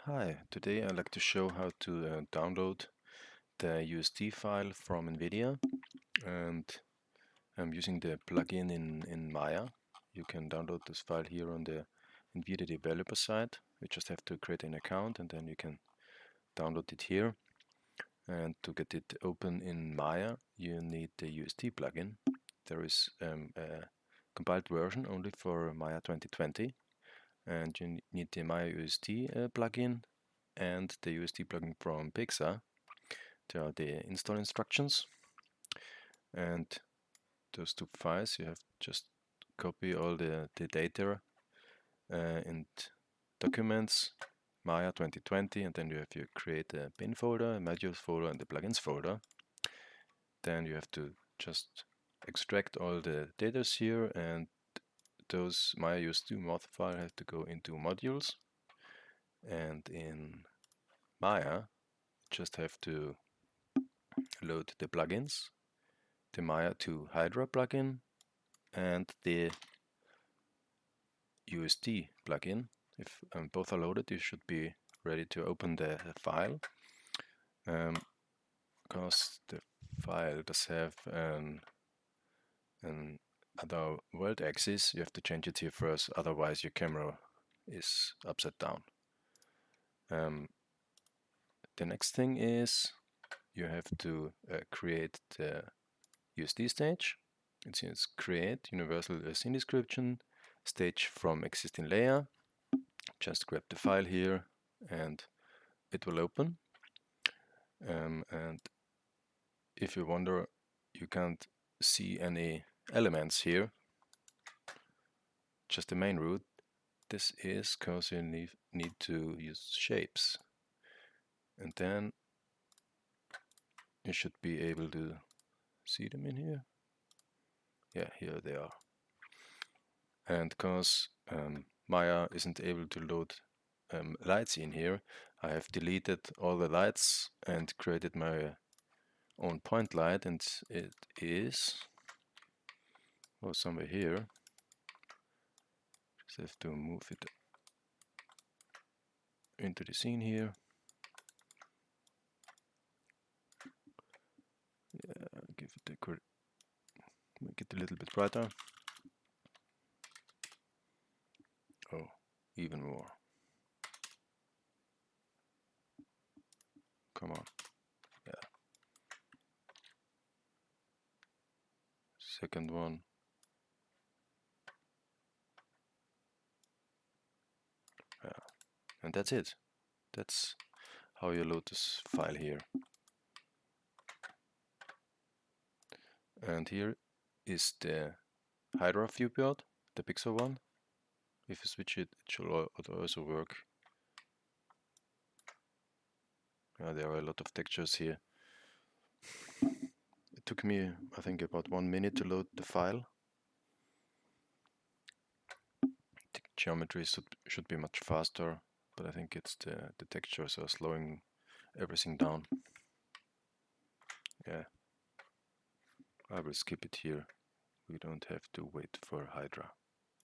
Hi, today I'd like to show how to download the USD file from NVIDIA, and I'm using the plugin in Maya. You can download this file here on the NVIDIA developer site. You just have to create an account and then you can download it here. And to get it open in Maya, you need the USD plugin. There is a compiled version only for Maya 2020, and you need the Maya USD plugin and the USD plugin from Pixar. There are the install instructions, and those two files you have just copy all the data and documents, Maya 2020, and then you create a bin folder, a modules folder, and the plugins folder. Then you have to just extract all the data here, and those Maya USD mod file have to go into modules, and in Maya just have to load the plugins, the Maya to Hydra plugin and the USD plugin. If both are loaded, you should be ready to open the file. Because the file does have an other world axis, you have to change it here first, otherwise your camera is upside down. The next thing is you have to create the USD stage. It says create universal scene description stage from existing layer. Just grab the file here and it will open. And if you wonder, you can't see any elements here, just the main root. This is because you need to use shapes, and then you should be able to see them in here. Yeah, here they are. And because Maya isn't able to load lights in here, I have deleted all the lights and created my own point light, and it is somewhere here. Just have to move it into the scene here. Yeah, give it make it a little bit brighter. Oh, even more. Come on. Yeah. Second one. Yeah. And that's it. That's how you load this file here. And here is the Hydra viewport, the pixel one. If you switch it, it should also work. There are a lot of textures here. It took me, I think, about 1 minute to load the file. The geometry should be much faster, but I think it's the textures are slowing everything down. Yeah, I will skip it here. We don't have to wait for Hydra.